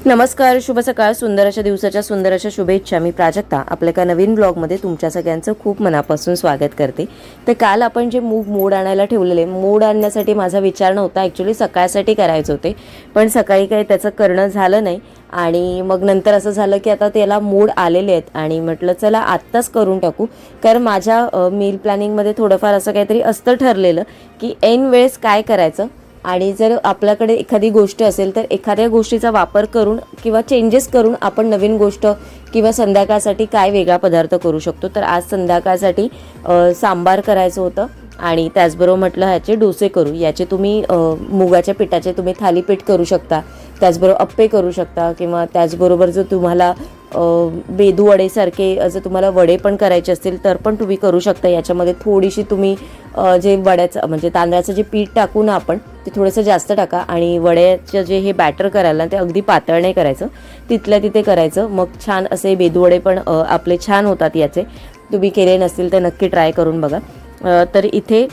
नमस्कार, शुभ सकाळ. सुंदर अशा दिवसाच्या सुंदर अशा शुभेच्छा. मी प्राजक्ता आपल्या एका नवीन ब्लॉगमध्ये तुमच्या सगळ्यांचं खूप मनापासून स्वागत करते. तर काल आपण जे मोड आणायला ठेवलेले, मोड आणण्यासाठी माझा विचार नव्हता, ॲक्च्युली सकाळसाठी करायचे होते, पण सकाळी काही त्याचं करणं झालं नाही. आणि मग नंतर असं झालं की आता त्याला मोड आलेले आहेत आणि म्हटलं चला आत्ताच करून टाकू. कारण माझ्या मील प्लॅनिंगमध्ये थोडंफार असं काहीतरी असतं ठरलेलं की ऐन वेळेस काय करायचं, आणि जर आपल्याकडे एखादी गोष्ट असेल तर एखाद्या गोष्टीचा वापर करून किंवा चेंजेस करून आपण नवीन गोष्ट किंवा संध्याकाळसाठी काय वेगळा पदार्थ करू शकतो. तर आज संध्याकाळसाठी सांबार करायचं होतं आणि त्याचबरोबर म्हटलं ह्याचे डोसे करू. याचे तुम्ही मुगाच्या पिठाचे तुम्ही थालीपीठ करू शकता, त्याचबरोबर अप्पे करू शकता, किंवा त्याचबरोबर जर तुम्हाला बेदू वडेसारखे जर तुम्हाला वडे पण करायचे असतील तर पण तुम्ही करू शकता. याच्यामध्ये थोडीशी तुम्ही जे वड्याचं म्हणजे तांदळाचं जे पीठ टाकू ना आपण, ते थोडंसं जास्त टाका. आणि वड्याचं जे हे बॅटर करायला ते अगदी पातळ नाही करायचं, तिथल्या तिथे करायचं. मग छान असे बेदू वडे पण आपले छान होतात. याचे तुम्ही केले नसतील तर नक्की ट्राय करून बघा. तर इथे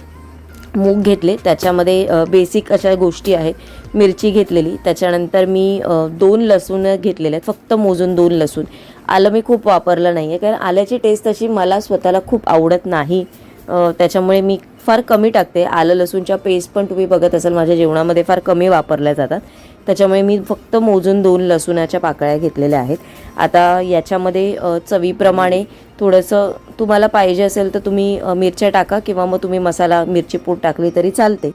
मूग घेतले, त्याच्यामध्ये बेसिक अशा गोष्टी आहेत. मिरची घेतलेली, त्याच्यानंतर मी 2 लसूण घेतलेले आहेत, फक्त मोजून 2 लसूण. आलं मी खूप वापरलं नाही आहे, कारण आल्याची टेस्ट तशी मला स्वतःला खूप आवडत नाही, त्याच्यामुळे मी फार कमी टाकते. आलं लसूणच्या पेस्ट पण तुम्ही बघत असाल माझ्या जेवणामध्ये फार कमी वापरल्या जातात, त्याच्यामुळे मी फक्त मोजून 2 लसूणाच्या पाकळ्या घेतलेल्या आहेत. आता याच्यामध्ये चवीप्रमाणे थोडंसं तुम्हाला पाहिजे असेल तर तुम्ही मिरच्या टाका, किंवा मग तुम्ही मसाला मिरची पूड टाकली तरी चालते.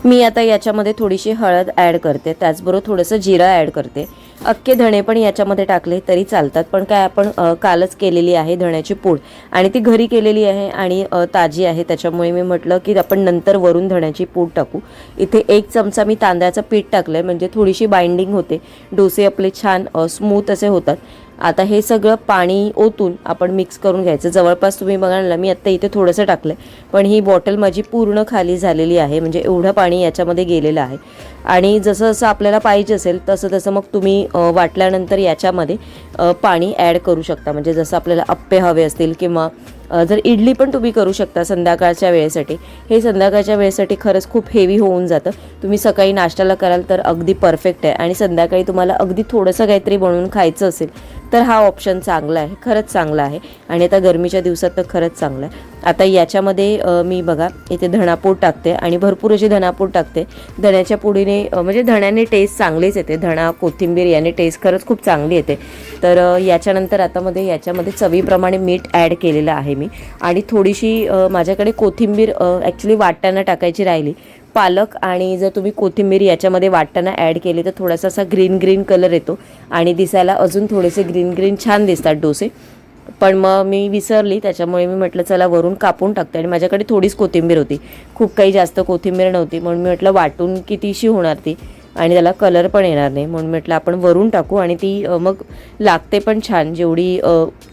मी आता याच्यामध्ये थोडीशी हळद ॲड करते, त्याचबरोबर थोडंसं जिरं ॲड करते. अख्खे धणे पण याच्यामध्ये टाकले तरी चालतात, पण काय आपण कालच केलेली आहे धण्याची पूड आणि ती घरी केलेली आहे आणि ताजी आहे, त्याच्यामुळे मी म्हटलं की आपण नंतर वरून धण्याची पूड टाकू. इथे 1 चमचा मी तांदळाचं पीठ टाकलं आहे, म्हणजे थोडीशी बाइंडिंग होते, डोसे आपले छान स्मूथ असे होतात. आता हे सगळं पाणी ओतून आपण मिक्स करून घ्यायचं. जवळपास तुम्ही बघाल ना, मी आत्ता इथे थोडंसं टाकलं आहे, पण ही बॉटल माझी पूर्ण खाली झालेली आहे, म्हणजे एवढं पाणी याच्यामध्ये गेलेलं आहे. आणि जसं जसं आपल्याला पाहिजे असेल तसं तसं मग तुम्ही वाटल्यानंतर याच्यामध्ये पाणी ॲड करू शकता. म्हणजे जसं आपल्याला अप्पे हवे असतील, किंवा जर इडली पण तुम्ही करू शकता संध्याकाळच्या वेळेसाठी. हे संध्याकाळच्या वेळेसाठी खरंच खूप हेवी होऊन जातं. तुम्ही सकाळी नाश्त्याला कराल तर अगदी परफेक्ट आहे, आणि संध्याकाळी तुम्हाला अगदी थोडंसं काहीतरी बनवून खायचं असेल तर हा ऑप्शन चांगला आहे, खरंच चांगला आहे. आणि आता गरमीच्या दिवसात तर खरंच चांगलं आहे. आता याच्यामध्ये मी बघा इथे धणापूड टाकते, आणि भरपूर अशी धणापूड टाकते. धण्याच्या पुडीने म्हणजे धण्याने टेस्ट चांगलीच येते, धणा कोथिंबीर याने टेस्ट खरंच खूप चांगली येते. तर याच्यानंतर आता याच्यामध्ये चवीप्रमाणे मीठ ॲड केलेलं आहे मी, आणि थोडीशी माझ्याकडे कोथिंबीर ॲक्च्युली वाटताना टाकायची राहिली. पालक आणि जर तुम्ही कोथिंबीर याच्यामध्ये वाटताना ॲड केली तर थोडासा असा ग्रीन कलर येतो, आणि दिसायला अजून थोडेसे ग्रीन छान दिसतात डोसे. पण मग मी विसरली, त्याच्यामुळे मी म्हटलं चला वरून कापून टाकते. आणि माझ्याकडे थोडीच कोथिंबीर होती, खूप काही जास्त कोथिंबीर नव्हती, म्हणून मी म्हटलं वाटून कितीशी होणार ती, आणि त्याला कलर पण येणार नाही, म्हणून म्हटलं आपण वरून टाकू. आणि ती मग लागते पण छान. जेवढी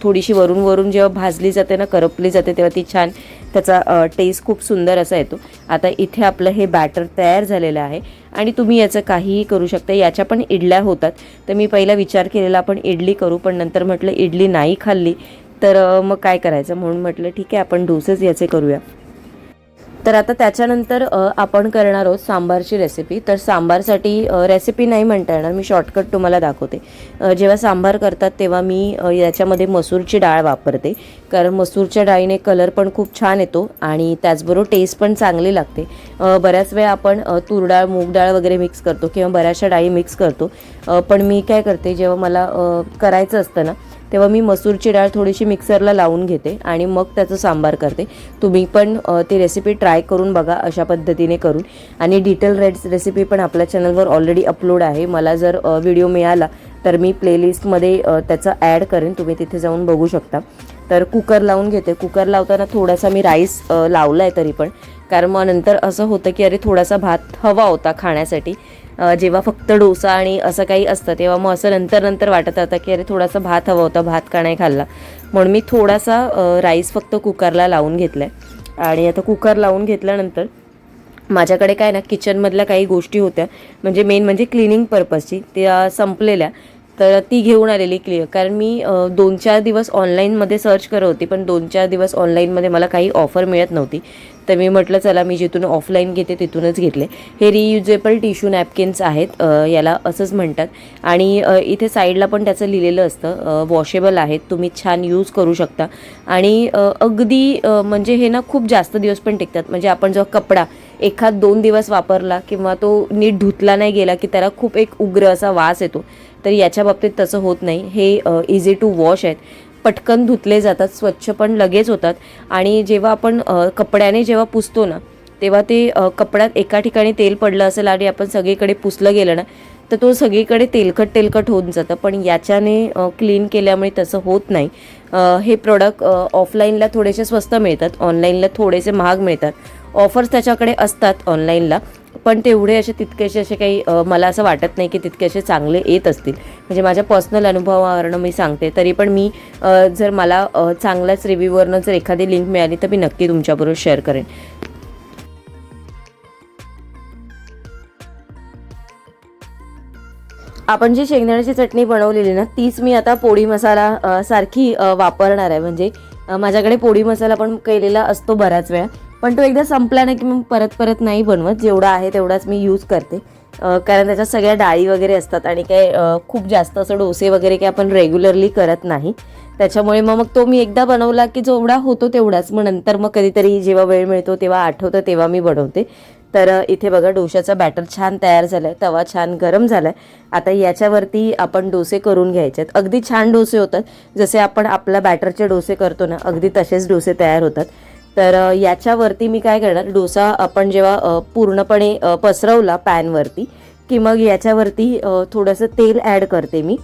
थोडीशी वरून जेव्हा भाजली जाते ना, करपली जाते, तेव्हा ती छान, त्याचा टेस्ट खूप सुंदर असा येतो. आता इथे आपलं हे बॅटर तयार झालेलं आहे, आणि तुम्ही याचं काहीही करू शकता. याच्या पण इडल्या होतात, तर मी पहिला विचार केलेला आपण इडली करू, पण नंतर म्हटलं इडली नाही खाल्ली तर मग काय करायचं, म्हणून म्हटलं ठीक आहे आपण डोसेच याचे करूया. तर आता त्याच्यानंतर आपण करणार आहोत सांबारची रेसिपी. तर सांबारसाठी रेसिपी नाही म्हणता येणार, मी शॉर्टकट तुम्हाला दाखवते. जेव्हा सांबार करतात तेव्हा मी याच्यामध्ये मसूरची डाळ वापरते, कारण मसूरच्या डाळीने कलर पण खूप छान येतो आणि त्याचबरोबर टेस्ट पण चांगली लागते. बऱ्याच वेळा आपण तूर डाळ, मूग डाळ वगैरे मिक्स करतो, किंवा बऱ्याचशा डाळी मिक्स करतो, पण मी काय करते जेव्हा मला करायचं असतं ना, तेव्हा मी मसूरची डाळ थोडीशी मिक्सरला लावून घेते आणि मग त्याचं सांबार करते. तुम्ही पण ती रेसिपी ट्राय करून बघा अशा पद्धतीने करून. आणि डिटेल रेसिपी पण आपल्या चॅनलवर ऑलरेडी अपलोड आहे. मला जर व्हिडिओ मिळाला तर मी प्लेलिस्टमध्ये त्याचं ॲड करेन, तुम्ही तिथे जाऊन बघू शकता. तर कुकर लावून घेते. कुकर लावताना थोडासा मी राईस लावला आहे तरी पण, कारण मग नंतर असं होतं की अरे थोडासा भात हवा होता खाण्यासाठी. जेव्हा फक्त डोसा आणि असं काही असतं तेव्हा मग असं नंतर वाटत होतं की अरे थोडासा भात हवा होता, भात का नाही खाल्ला, म्हणून मी थोडासा राईस फक्त कुकरला लावून घेतला आहे. आणि आता कुकर लावून घेतल्यानंतर माझ्याकडे काय ना किचनमधल्या काही गोष्टी होत्या, म्हणजे मेन म्हणजे क्लिनिंग पर्पजची, त्या संपलेल्या. तर ती घेऊन आलेली क्लिअर. कारण मी 2-4 दिवस ऑनलाईनमध्ये सर्च करत होती, पण 2-4 दिवस ऑनलाईनमध्ये मला काही ऑफर मिळत नव्हती. तर मी म्हटलं चला मी जिथून ऑफलाईन घेते तिथूनच घेतले. हे रियुजेबल टिश्यू नॅपकिन्स आहेत, याला असंच म्हणतात. आणि इथे साईडला पण त्याचं लिहिलेलं असतं वॉशेबल आहेत, तुम्ही छान यूज करू शकता. आणि अगदी म्हणजे हे ना खूप जास्त दिवस पण टिकतात. म्हणजे आपण जो कपडा 1-2 दिवस वापरला किंवा तो नीट धुतला नाही गेला की त्याला खूप एक उग्र असा वास येतो, तर याच्या बाबतीत तसं होत नाही. हे इझी टू वॉश आहेत, पटकन धुतले जातात, स्वच्छ पण लगेच होतात. आणि जेव्हा आपण कपड्याने जेव्हा पुसतो ना, तेव्हा ते कपड्यात एका ठिकाणी तेल पडलं असेल आणि आपण सगळीकडे पुसलं गेलं ना, तर तो सगळीकडे तेलकट तेलकट होऊन जातं. पण याच्याने क्लीन केल्यामुळे तसं होत नाही. हे प्रोडक्ट ऑफलाईनला थोडेसे स्वस्त मिळतात, ऑनलाईनला थोडेसे महाग मिळतात. ऑफर्स त्याच्याकडे असतात ऑनलाईनला, पण तेवढे असे तितकेसे असे काही मला असं वाटत नाही की तितके असे चांगले येत असतील. म्हणजे माझ्या पर्सनल अनुभवावरनं मी सांगते. तरी पण मी जर मला चांगल्याच रिव्ह्यूवरनं जर एखादी लिंक मिळाली तर मी नक्की तुमच्याबरोबर शेअर करेन. आपण जी शेंगदाण्याची चटणी बनवलेली ना, तीच मी आता पोळी मसाला सारखी वापरणार आहे. म्हणजे माझ्याकडे पोळी मसाला पण केलेला असतो बऱ्याच वेळा, पण तो एकदा संपला ना की मग परत परत नाही बनवत. जेवढा आहे तेवढाच मी यूज करते. कारण त्याच्यात सगळ्या डाळी वगैरे असतात आणि काय खूप जास्त असं डोसे वगैरे काय आपण रेग्युलरली करत नाही. त्याच्यामुळे मग तो मी एकदा बनवला की जेवढा होतो तेवढाच. मग नंतर मग कधीतरी जेव्हा वेळ मिळतो तेव्हा आठवतं तेव्हा मी बनवते. तर इथे बघा डोशाचा बॅटर छान तयार झालाय, तवा छान गरम झालाय. आता याच्यावरती आपण डोसे करून घ्यायचे आहेत. अगदी छान डोसे होतात, जसे आपण आपल्या बॅटरचे डोसे करतो ना, अगदी तसेच डोसे तयार होतात. तर याच्यावरती मी काय करणार, डोसा आपण जेव्हा पूर्णपणे पसरवला पॅनवरती की मग याच्यावरती थोडंसं तेल ॲड करते मी,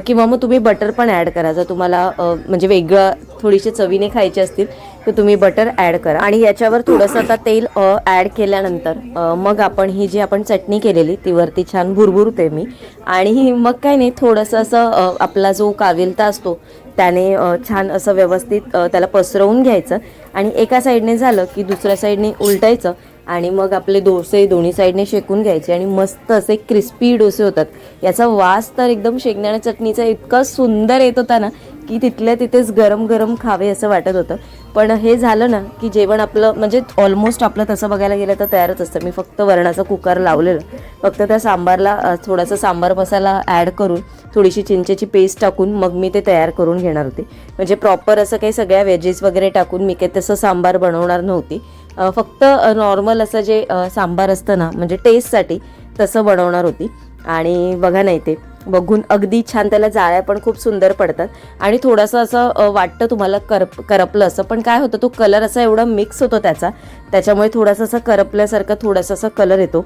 किंवा मग तुम्ही बटर पण ॲड करा. जर तुम्हाला म्हणजे वेगळं थोडीशी चवीने खायचे असतील तर तुम्ही बटर ॲड करा. आणि याच्यावर थोडंसं आता तेल ॲड केल्यानंतर मग आपण ही जी आपण चटणी केलेली ती वरती छान भुरभुरते मी. आणि मग काय नाही, थोडंसं असं आपला जो काविलता असतो त्याने छान असं व्यवस्थित त्याला पसरवून घ्यायचं. आणि एका साईडने झालं की दुसऱ्या साईडने उलटायचं आणि मग आपले डोसे दोन्ही साईडने शेकून घ्यायचे आणि मस्त असे क्रिस्पी डोसे होतात. याचा वास तर एकदम शेंगदाणा चटणीचा इतका सुंदर येत होता ना की तिथल्या तिथेच गरम गरम खावे असं वाटत होतं. पण हे झालं ना की जेवण आपलं म्हणजे ऑलमोस्ट आपलं तसं बघायला गेलं तर तयारच असतं. मी फक्त वरणाचं कुकर लावलेलं, फक्त त्या सांबारला थोडासा सांबार मसाला ॲड करून थोडीशी चिंचेची पेस्ट टाकून मग मी ते तयार करून घेणार होते. म्हणजे प्रॉपर असं काही सगळ्या व्हेजेस वगैरे टाकून मी काही तसं सांबार बनवणार नव्हती. फक्त नॉर्मल असं जे सांबार असतं ना, म्हणजे टेस्टसाठी तसं बनवणार होती. आणि बघा नाही ते बघून अगदी छान, त्याला जाळ्या पण खूप सुंदर पडतात. आणि थोडंसं असं वाटतं तुम्हाला करपलं असं, पण काय होतं तो कलर असा एवढा मिक्स होतो त्याच्यामुळे थोडंसं असं करपल्यासारखं थोडासा असा कलर येतो.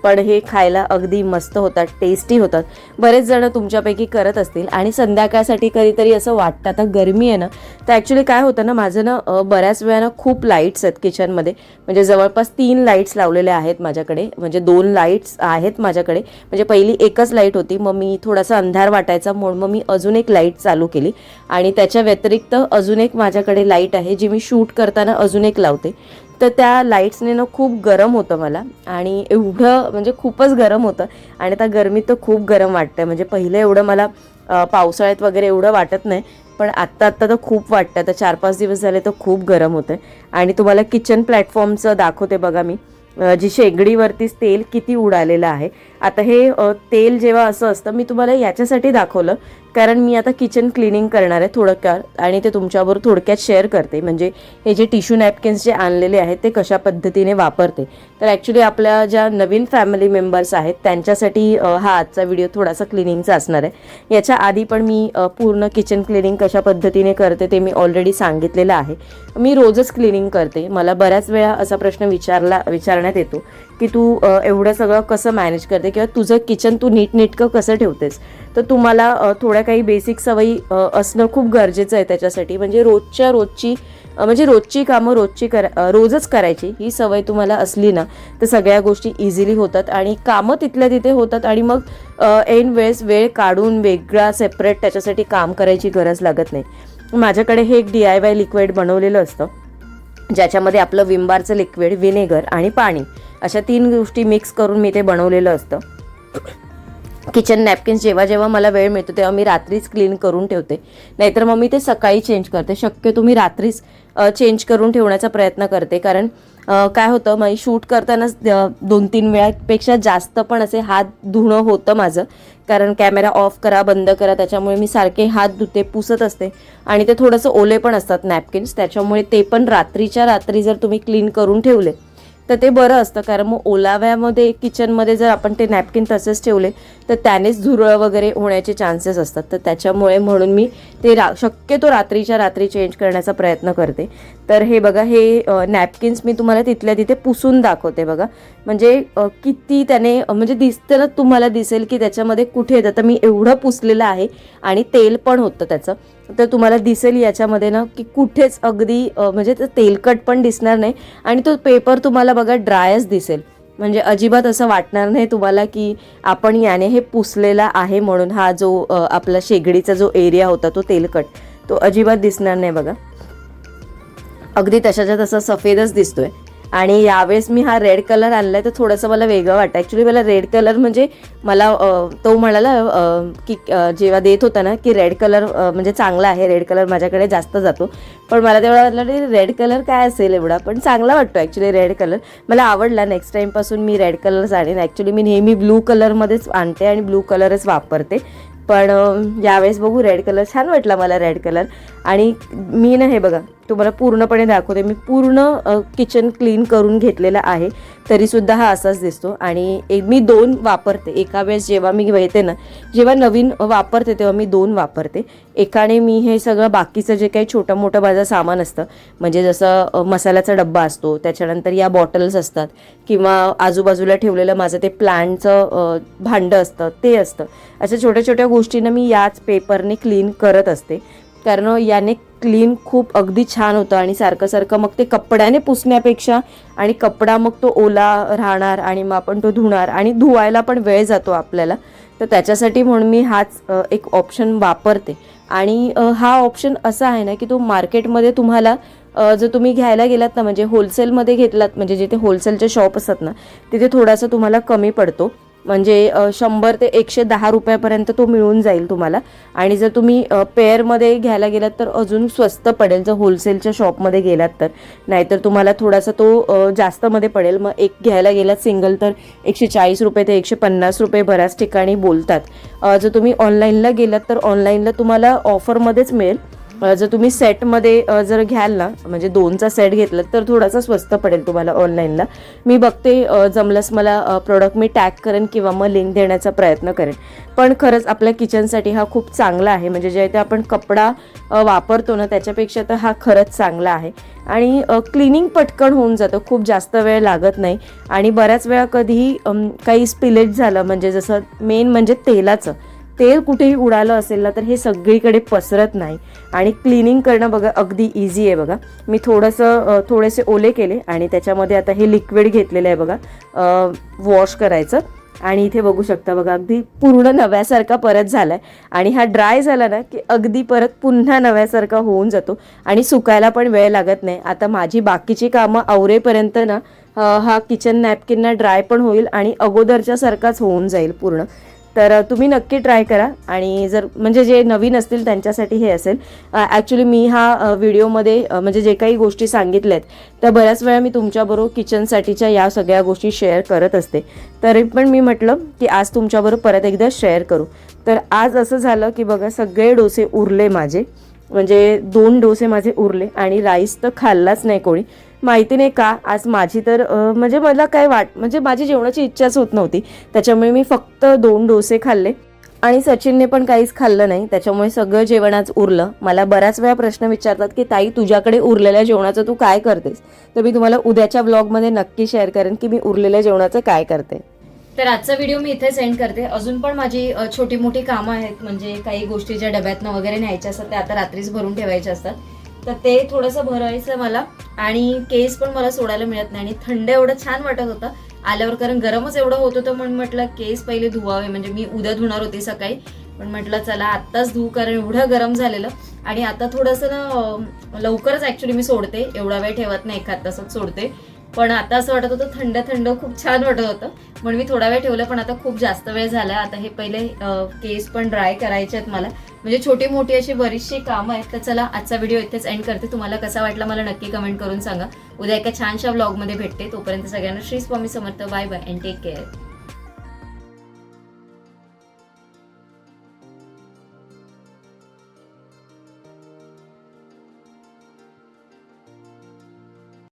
पण हे खायला अगदी मस्त होतात, टेस्टी होतात. बरेच जण तुमच्यापैकी करत असतील. आणि संध्याकाळसाठी कधीतरी असं वाटतं, आता गरमी आहे ना, तर ॲक्च्युली काय होतं ना, माझं ना बऱ्याच वेळा खूप लाईट्स आहेत किचनमध्ये. म्हणजे जवळपास 3 लाईट्स लावलेल्या आहेत माझ्याकडे. म्हणजे 2 लाईट्स आहेत माझ्याकडे. म्हणजे पहिली एकच लाईट होती, मग मी थोडासा अंधार वाटायचा म्हणून मग मी अजून एक लाईट चालू केली. आणि त्याच्या व्यतिरिक्त अजून एक माझ्याकडे लाईट आहे जी मी शूट करताना अजून एक लावते. तर त्या लाईट्सने ना खूप गरम होतं मला, आणि एवढं म्हणजे खूपच गरम होतं. आणि त्या गरमीत तर खूप गरम वाटतं. म्हणजे पहिलं एवढं मला पावसाळ्यात वगैरे एवढं वाटत नाही, पण आत्ता तर खूप वाटतं. तर 4-5 दिवस झाले तर खूप गरम होतं. आणि तुम्हाला किचन प्लॅटफॉर्मचं दाखवते बघा मी, जी शेगडीवरतीच तेल किती उडालेलं आहे. आता हे तेल जेव्हा असं असतं, मी तुम्हाला याच्यासाठी दाखवलं कारण मी आता किचन क्लिनिंग करणार आहे थोडक्यात, आणि ते तुमच्याबरोबर थोडक्यात शेअर करते. म्हणजे हे जे टिश्यू नॅपकिन्स जे आणलेले आहेत ते कशा पद्धतीने वापरते. तर ॲक्च्युली आपल्या ज्या नवीन फॅमिली मेंबर्स आहेत त्यांच्यासाठी हा आजचा व्हिडिओ थोडासा क्लिनिंगचा असणार आहे. याच्या आधी पण मी पूर्ण किचन क्लिनिंग कशा पद्धतीने करते ते मी ऑलरेडी सांगितलेलं आहे. मी रोजच क्लिनिंग करते. मला बऱ्याच वेळा असा प्रश्न विचारण्यात येतो की तू एवढं सगळं कसं मॅनेज करते, किंवा तुझं किचन तू नीटनेटकं कसं ठेवतेस. तर तुम्हाला थोड्या काही बेसिक सवयी असणं खूप गरजेचं आहे त्याच्यासाठी. म्हणजे रोजची कामं रोजच करायची ही सवय तुम्हाला असली ना, तर सगळ्या गोष्टी इझिली होतात आणि कामं तिथल्या तिथे होतात. आणि मग ऐन वेळेस वेळ काढून वेगळा सेपरेट त्याच्यासाठी काम करायची गरज लागत नाही. माझ्याकडे हे एक DIY लिक्विड बनवलेलं असतं, ज्याच्यामध्ये आपलं विम-बारचं लिक्विड, व्हिनेगर आणि पाणी अशा 3 गोष्टी मिक्स करून मी ते बनवलेलं असतं. किचन नॅपकिन्स जेव्हा जेव्हा मला वेळ मिळतो तेव्हा मी रात्रीच क्लीन करून ठेवते, नाहीतर मग मी ते सकाळी चेंज करते. शक्यतो मी रात्रीच चेंज करून ठेवण्याचा प्रयत्न करते, कारण काय होतं मग शूट करतानाच 2-3 वेळापेक्षा जास्त पण असे हात धुणं होतं माझं, कारण कॅमेरा ऑफ करा बंद करा त्याच्यामुळे मी सारखे हात धुते, पुसत असते आणि ते थोडंसं ओले पण असतात नॅपकिन्स, त्याच्यामुळे ते पण रात्रीच्या रात्री जर तुम्ही क्लीन करून ठेवले तर ते बरं असतं. कारण मग ओलाव्यामध्ये किचनमध्ये जर आपण ते नॅपकिन तसेच ठेवले तर त्यानेच झुरळ वगैरे होण्याचे चान्सेस असतात. तर त्याच्यामुळे म्हणून मी ते शक्यतो रात्रीच्या रात्री चेंज करण्याचा प्रयत्न करते. तर हे बघा, हे नॅपकिन्स मी तुम्हाला तिथल्या तिथे पुसून दाखवते बघा, म्हणजे किती त्याने म्हणजे दिसतं ना, तुम्हाला दिसेल की त्याच्यामध्ये कुठे येतं. तर मी एवढं पुसलेलं आहे आणि तेल पण होतं त्याचं, तर तुम्हाला दिसेल याच्यामध्ये ना की कुठेच अगदी म्हणजे तेलकट पण दिसणार नाही आणि तो पेपर तुम्हाला बघा ड्रायच दिसेल, म्हणजे अजिबात असं वाटणार नाही तुम्हाला की आपण याने हे पुसलेला आहे म्हणून. हा जो आपला शेगडीचा जो एरिया होता तो तेलकट, तो अजिबात दिसणार नाही बघा, अगदी तशाच्या तसा सफेदच दिसतोय. आणि यावेळेस मी हा रेड कलर आणलाय तर थोडंसं मला वेगळं वाटतं. ॲक्च्युली मला रेड कलर म्हणजे मला तो म्हणाला की जेव्हा देत होता ना की रेड कलर म्हणजे चांगला आहे, रेड कलर माझ्याकडे जास्त जातो, पण मला तेवढा वाटलं की रेड कलर काय असेल एवढा, पण चांगला वाटतो ॲक्च्युली रेड कलर, मला आवडला. नेक्स्ट टाईमपासून मी रेड कलरच आणेन. ॲक्च्युली मी नेहमी ब्लू कलरमध्येच आणते आणि ब्लू कलरच वापरते, पण यावेळेस बघू, रेड कलर छान वाटला मला रेड कलर. आणि मी ना हे बघा तुम्हाला पूर्णपणे दाखवते, मी पूर्ण किचन क्लीन करून घेतलेलं आहे तरीसुद्धा हा असाच दिसतो. आणि मी 2 वापरते एका वेळेस, जेव्हा मी घेते ना, जेव्हा नवीन वापरते तेव्हा मी 2 वापरते. एकाने मी हे सगळं बाकीचं जे काही छोटं मोठं माझं सामान असतं, म्हणजे जसं मसाल्याचा डब्बा असतो, त्याच्यानंतर या बॉटल्स असतात, किंवा आजूबाजूला ठेवलेलं माझं ते प्लांटचं भांडं असतं ते असतं, अशा छोट्या छोट्या गोष्टींना मी याच पेपरने क्लीन करत असते, कारण याने क्लीन खूप अगदी छान होतं. आणि सारखं सारखं मग ते कपड्याने पुसण्यापेक्षा, आणि कपडा मग तो ओला राहणार आणि मग आपण तो धुणार आणि धुवायला पण वेळ जातो आपल्याला, तर त्याच्यासाठी म्हणून मी हाच एक ऑप्शन वापरते. आणि हा ऑप्शन असा आहे ना की तो मार्केटमध्ये तुम्हाला जर तुम्ही घ्यायला गेलात ना, म्हणजे होलसेलमध्ये घेतलात, म्हणजे जिथे होलसेलचे शॉप असतात ना तिथे थोडासा तुम्हाला कमी पडतो, म्हणजे 100 ते 110 रुपयापर्यंत तो मिळून जाईल तुम्हाला. आणि जर तुम्ही पेअरमध्ये घ्यायला गेलात तर अजून स्वस्त पडेल जर होलसेलच्या शॉपमध्ये गेलात तर, नाहीतर तुम्हाला थोडासा तो जास्तमध्ये पडेल. मग एक घ्यायला गेलात सिंगल तर 140 रुपये ते 150 रुपये बऱ्याच ठिकाणी बोलतात. जर तुम्ही ऑनलाईनला गेलात तर ऑनलाईनला तुम्हाला ऑफरमध्येच मिळेल. जर तुम्ही सेटमध्ये जर घ्याल ना, म्हणजे 2चा सेट घेतला तर थोडासा स्वस्त पडेल तुम्हाला ऑनलाईनला. मी बघते, जमलंच मला प्रोडक्ट मी टॅग करेन किंवा मग लिंक देण्याचा प्रयत्न करेन. पण खरंच आपल्या किचनसाठी हा खूप चांगला आहे, म्हणजे जे ते आपण कपडा वापरतो ना त्याच्यापेक्षा तर हा खरंच चांगला आहे. आणि क्लिनिंग पटकन होऊन जातं, खूप जास्त वेळ लागत नाही. आणि बऱ्याच वेळा कधीही काही स्पिलेज झालं, म्हणजे जसं मेन म्हणजे तेल कुठेही उडालं असेल ना तर हे सगळीकडे पसरत नाही. आणि क्लिनिंग करणं बघा अगदी इझी आहे बघा. मी थोडेसे ओले केले आणि त्याच्यामध्ये आता हे लिक्विड घेतलेलं आहे बघा वॉश करायचं. आणि इथे बघू शकता बघा अगदी पूर्ण नव्यासारखा परत झालाय. आणि हा ड्राय झाला ना की अगदी परत पुन्हा नव्यासारखा होऊन जातो आणि सुकायला पण वेळ लागत नाही. आता माझी बाकीची कामं आवरेपर्यंत ना हा किचन नॅपकिन ड्राय पण होईल आणि अगोदरच्या सारखाच होऊन जाईल पूर्ण. तर तुम्ही नक्की ट्राय करा. आणि जर म्हणजे जे नवीन असतील त्यांच्यासाठी हे असेल. ॲक्च्युली मी हा व्हिडिओमध्ये म्हणजे जे काही गोष्टी सांगितल्यात त्या बऱ्याच वेळा मी तुमच्याबरोबर किचनसाठीच्या या सगळ्या गोष्टी शेअर करत असते, तरी पण मी म्हटलं की आज तुमच्याबरोबर परत एकदा शेअर करू. तर आज असं झालं की बघा सगळे डोसे उरले माझे, म्हणजे 2 डोसे माझे उरले आणि राईस तर खाल्लाच नाही कोणी. माहिती नाही का, आज माझी तर म्हणजे मला काय म्हणजे माझी जेवणाची इच्छाच होत नव्हती, त्याच्यामुळे मी फक्त 2 डोसे खाल्ले आणि सचिनने पण काहीच खाल्लं नाही, त्याच्यामुळे सगळं जेवण आज उरलं. मला बऱ्याच वेळा प्रश्न विचारतात की ताई तुझ्याकडे उरलेल्या जेवणाचं तू काय करतेस, तर मी तुम्हाला उद्याच्या ब्लॉगमध्ये नक्की शेअर करेन की मी उरलेल्या जेवणाचं काय करते. तर आजचा व्हिडिओ मी इथे सेंड करते. अजून पण माझी छोटी मोठी कामं आहेत, म्हणजे काही गोष्टी ज्या डब्यातनं वगैरे न्यायच्या असतात त्या आता रात्रीच भरून ठेवायच्या असतात, तर ते थोडंसं भरायचं मला. आणि केस पण मला सोडायला मिळत नाही आणि थंड एवढं छान वाटत होतं आल्यावर, कारण गरमच एवढं होत होतं. म्हणून म्हटलं केस पहिले धुवावे, म्हणजे मी उद्या धुणार होते सकाळी, पण म्हटलं चला आत्ताच धुवू कारण एवढं गरम झालेलं. आणि आता थोडंसं ना लवकरच ॲक्च्युली मी सोडते, एवढा वेळ ठेवत नाही, 1 तासात सोडते. पण आता असं वाटत होतं थंड थंड खूप छान वाटत होतं, म्हणून मी थोडा वेळ ठेवलं. पण आता खूप जास्त वेळ झाला. आता हे पहिले केस पण ड्राय करायचे आहेत मला, म्हणजे छोटी मोठी अशी बरीचशी कामं आहेत. तर चला आजचा व्हिडिओ इथेच एंड करते. तुम्हाला कसा वाटला मला नक्की कमेंट करून सांगा. उद्या एका छानशा व्लॉगमध्ये भेटते. तोपर्यंत सगळ्यांना Shri Swami Samarth. Bye bye and take care.